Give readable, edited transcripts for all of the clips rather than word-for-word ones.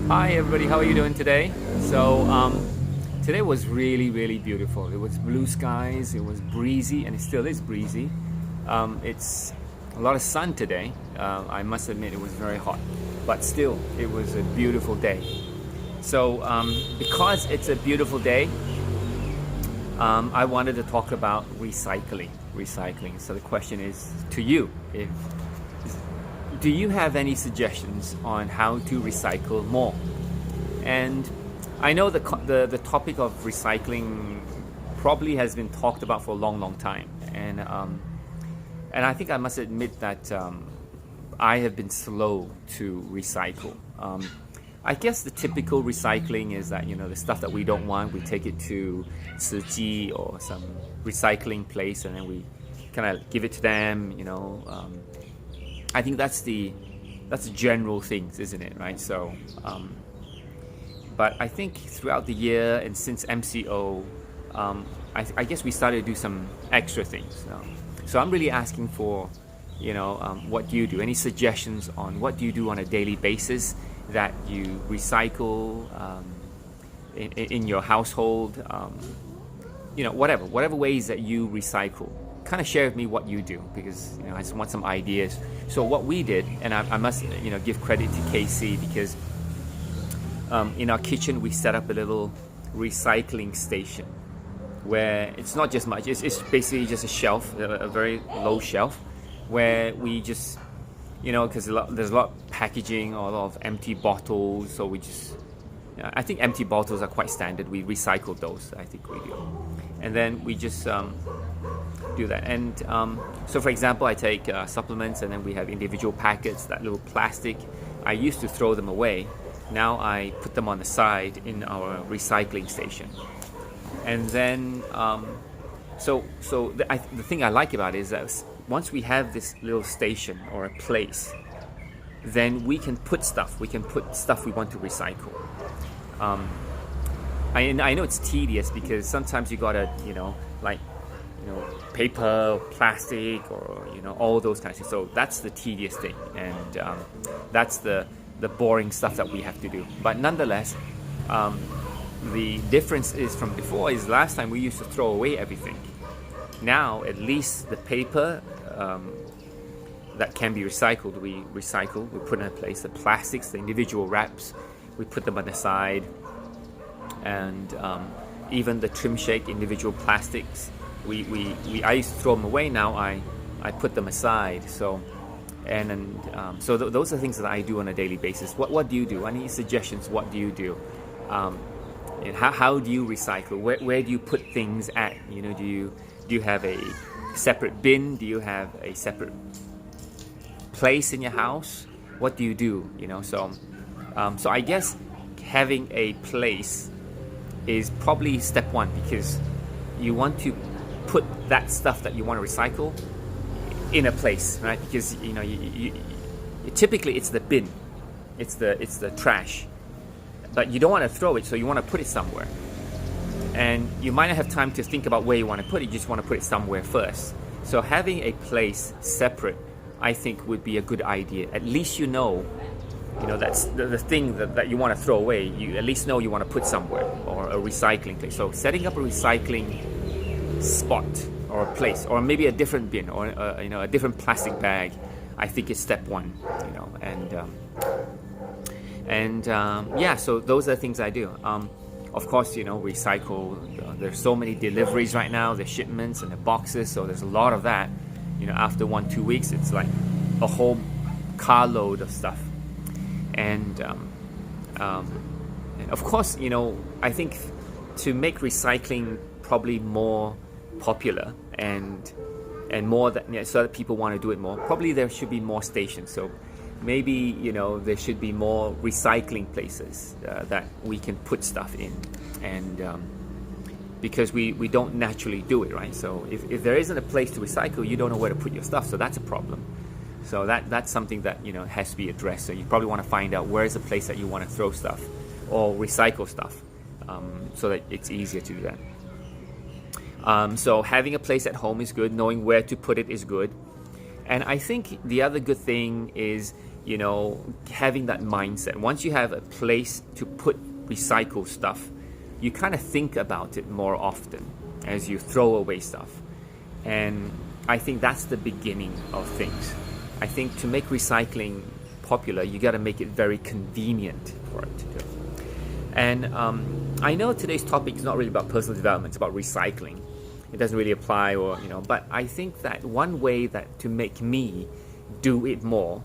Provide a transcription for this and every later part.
Hi everybody, how are you doing today? Today was really beautiful. It was blue skies, it was breezy, and it still is breezy. It's a lot of sun today. I must admit it was very hot, but still, it was a beautiful day. Because it's a beautiful day, I wanted to talk about recycling. So the question is to you, do you have any suggestions on how to recycle more? And I know the topic of recycling probably has been talked about for a long time, and I think I must admit that I have been slow to recycle. I guess the typical recycling is that the stuff that we don't want, we take it to Tzu or some recycling place, and then we kind of give it to them. I think that's the general things, isn't it? Right? But I think throughout the year and since MCO, I guess we started to do some extra things. So I'm really asking for, what do you do? Any suggestions on what do you do on a daily basis that you recycle in your household? Whatever ways that you recycle. Kind of share with me what you do, because I just want some ideas. So what we did, and I must give credit to KC, because in our kitchen we set up a little recycling station where it's not just much. It's basically just a shelf, a very low shelf, where we just because there's a lot of packaging or a lot of empty bottles, so we just I think empty bottles are quite standard. We recycle those, I think we do, and then we just do that. And so for example, I take supplements, and then we have individual packets, that little plastic. I used to throw them away. Now I put them on the side in our recycling station. And then the thing I like about it is that once we have this little station or a place, then we can put stuff we want to recycle. I know it's tedious, because sometimes you gotta paper, plastic, or all those kinds of things. So that's the tedious thing, and that's the boring stuff that we have to do. But nonetheless, the difference is from before is last time we used to throw away everything. Now at least the paper that can be recycled, we recycle, we put in a place. The plastics, the individual wraps, we put them on the side, and even the trim shake individual plastics, I used to throw them away. Now I put them aside. So those are things that I do on a daily basis. What do you do? Any suggestions? What do you do? And how do you recycle? Where do you put things at? Do you have a separate bin? Do you have a separate place in your house? What do you do? So I guess having a place is probably step one, because you want to put that stuff that you want to recycle in a place, right? Because typically it's the bin, it's the trash, but you don't want to throw it, so you want to put it somewhere. And you might not have time to think about where you want to put it. You just want to put it somewhere first. So having a place separate, I think, would be a good idea. At least that's the thing that you want to throw away. You at least know you want to put somewhere, or a recycling place. So setting up a recycling spot or a place, or maybe a different bin, or a different plastic bag, I think is step one. So those are the things I do. Of course, recycle. There's so many deliveries right now, the shipments and the boxes, so there's a lot of that. After 1-2 weeks, it's like a whole carload of stuff. And of course, I think to make recycling probably more popular and more so that people want to do it more, probably there should be more stations. So maybe there should be more recycling places that we can put stuff in, and because we don't naturally do it, right? So if there isn't a place to recycle, you don't know where to put your stuff, so that's a problem. So that's something that has to be addressed. So you probably want to find out where is a place that you want to throw stuff or recycle stuff, so that it's easier to do that. So having a place at home is good. Knowing where to put it is good. And I think the other good thing is, having that mindset. Once you have a place to put recycle stuff, you kind of think about it more often as you throw away stuff. And I think that's the beginning of things. I think to make recycling popular, you got to make it very convenient for it to do. And I know today's topic is not really about personal development, it's about recycling. It doesn't really apply, but I think that one way that to make me do it more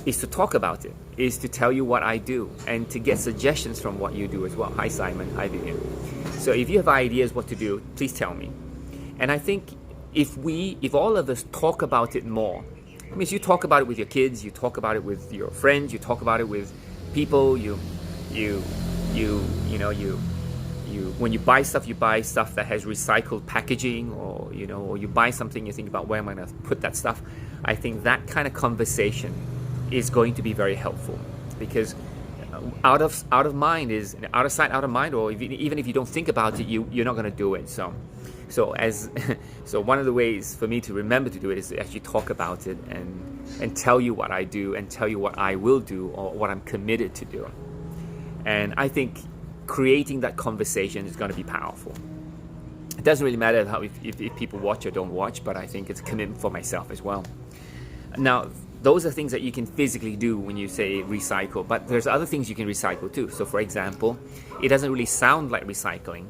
is to talk about it, is to tell you what I do, and to get suggestions from what you do as well. Hi Simon, hi Vivian. So if you have ideas what to do, please tell me. And I think if all of us talk about it more, I mean, you talk about it with your kids, you talk about it with your friends, you talk about it with people, when you buy stuff that has recycled packaging, or you buy something, you think about where am I going to put that stuff. I think that kind of conversation is going to be very helpful, because out of mind is out of sight, out of mind, or even if you don't think about it, you're not going to do it. So one of the ways for me to remember to do it is to actually talk about it and tell you what I do and tell you what I will do or what I'm committed to do. And I think creating that conversation is going to be powerful. It doesn't really matter if people watch or don't watch, but I think it's a commitment for myself as well. Now, those are things that you can physically do when you say recycle, but there's other things you can recycle too. So for example, it doesn't really sound like recycling,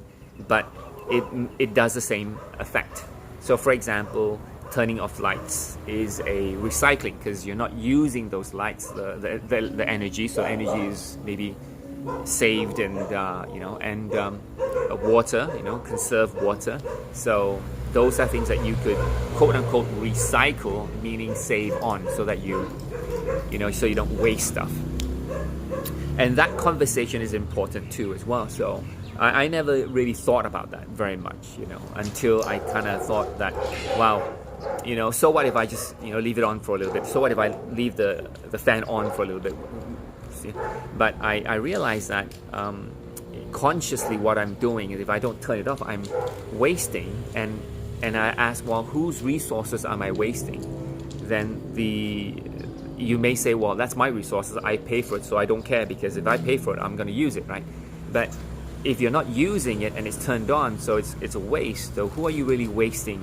but it does the same effect. So for example, turning off lights is a recycling, because you're not using those lights, the energy. So energy is maybe saved, and water, conserve water. So those are things that you could quote unquote recycle, meaning save on, so that so you don't waste stuff. And that conversation is important too as well. So I never really thought about that very much, until I kind of thought that, wow, so what if I just leave it on for a little bit? So what if I leave the fan on for a little bit? But I realized that consciously what I'm doing is, if I don't turn it off, I'm wasting. And I ask, well, whose resources am I wasting? Then you may say, well, that's my resources, I pay for it, so I don't care, because if I pay for it, I'm going to use it, right? But if you're not using it and it's turned on, so it's a waste. So who are you really wasting?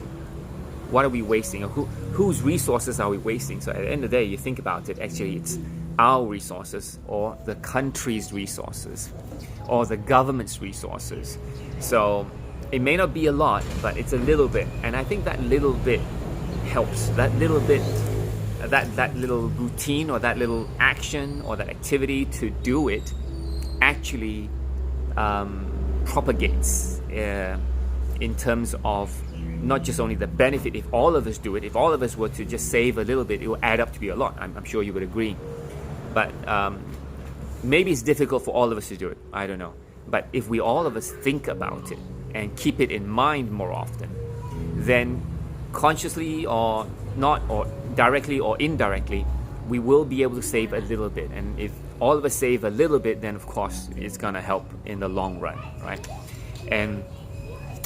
What are we wasting? Or whose resources are we wasting? So at the end of the day, you think about it, actually it's our resources, or the country's resources, or the government's resources. So it may not be a lot, but it's a little bit. And I think that little bit helps. That little bit, that little routine, or that little action, or that activity to do it actually propagates in terms of not just only the benefit. If all of us do it, if all of us were to just save a little bit, it will add up to be a lot. I'm sure you would agree. But maybe it's difficult for all of us to do it. I don't know. But if we all of us think about it and keep it in mind more often, then consciously or not, or directly or indirectly, we will be able to save a little bit. And if all of us save a little bit, then of course it's going to help in the long run, right? And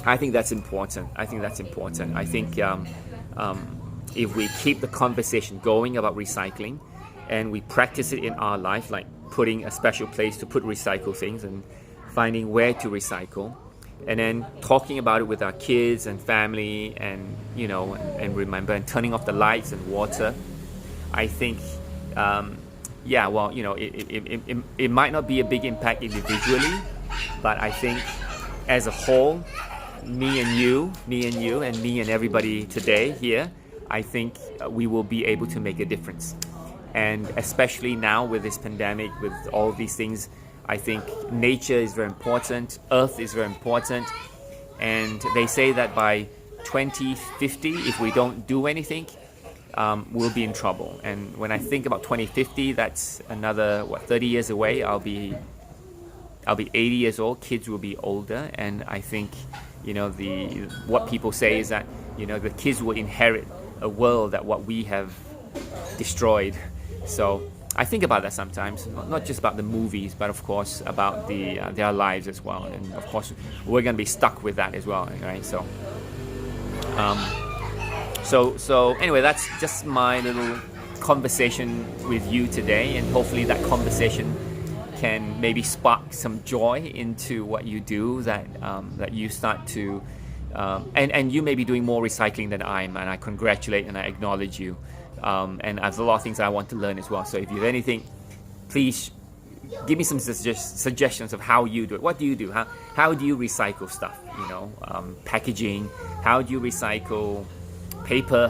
I think that's important. I think if we keep the conversation going about recycling, and we practice it in our life, like putting a special place to put recycle things and finding where to recycle, and then talking about it with our kids and family, and and remember, and turning off the lights and water, I think it might not be a big impact individually, but I think as a whole, me and you and me and everybody today here, I think we will be able to make a difference. And especially now with this pandemic, with all these things, I think nature is very important, earth is very important, and they say that by 2050, if we don't do anything, we'll be in trouble. And when I think about 2050, that's another 30 years away. I'll be 80 years old, kids will be older, and I think what people say is that the kids will inherit a world that what we have destroyed. So I think about that sometimes, not just about the movies, but of course about their lives as well. And of course we're going to be stuck with that as well, right? So anyway, that's just my little conversation with you today, and hopefully that conversation can maybe spark some joy into what you do, that you start to and you may be doing more recycling than I am, and I congratulate and I acknowledge you, and I have a lot of things I want to learn as well. So if you have anything, please give me some suggestions of how you do it. What do you do? How do you recycle stuff? Packaging. How do you recycle paper?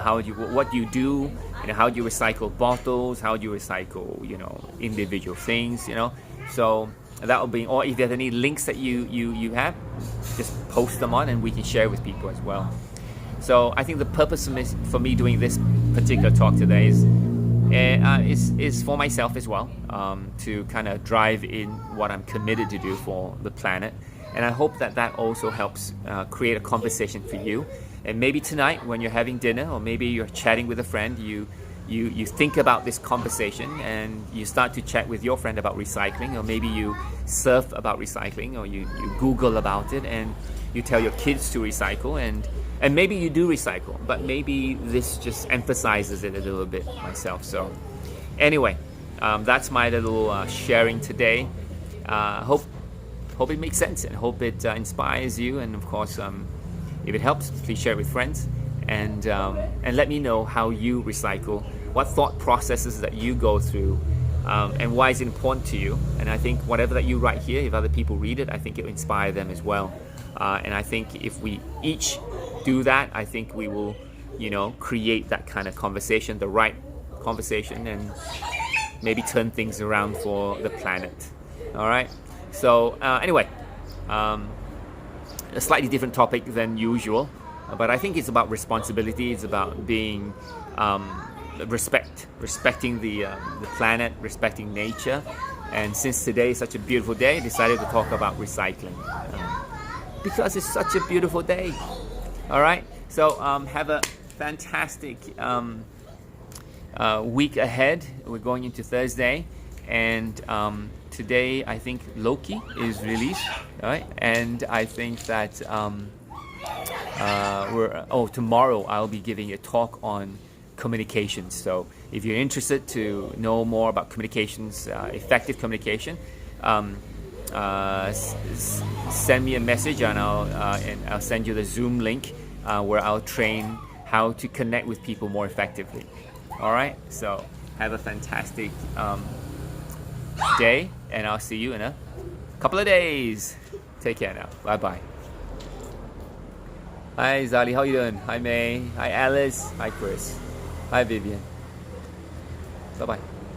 What do you do? How do you recycle bottles? How do you recycle individual things? So that will be. Or if there's any links that you have, just post them on, and we can share with people as well. So I think the purpose for me doing this particular talk today is for myself as well, to kind of drive in what I'm committed to do for the planet. And I hope that also helps create a conversation for you. And maybe tonight when you're having dinner, or maybe you're chatting with a friend, you think about this conversation and you start to chat with your friend about recycling, or maybe you surf about recycling, or you Google about it and you tell your kids to recycle, and maybe you do recycle, but maybe this just emphasizes it a little bit myself. So anyway, that's my little sharing today. Hope it makes sense, and hope it inspires you, and of course if it helps, please share it with friends, and let me know how you recycle, what thought processes that you go through, and why is it important to you. And I think whatever that you write here, if other people read it, I think it will inspire them as well. And I think if we each do that, I think we will create that kind of conversation, the right conversation, and maybe turn things around for the planet. All right, so anyway, a slightly different topic than usual, but I think it's about responsibility. It's about being respecting the planet, respecting nature. And since today is such a beautiful day, I decided to talk about recycling, because it's such a beautiful day. All right, so have a fantastic week ahead. We're going into Thursday, and today I think Loki is released, right? And I think that tomorrow I'll be giving a talk on communications. So if you're interested to know more about communications, effective communication, send me a message, and I'll send you the Zoom link where I'll train how to connect with people more effectively. All right, so have a fantastic day, and I'll see you in a couple of days. Take care now. Bye bye. Hi Zali, how you doing? Hi May. Hi Alice. Hi Chris. Hi Vivian. Bye bye.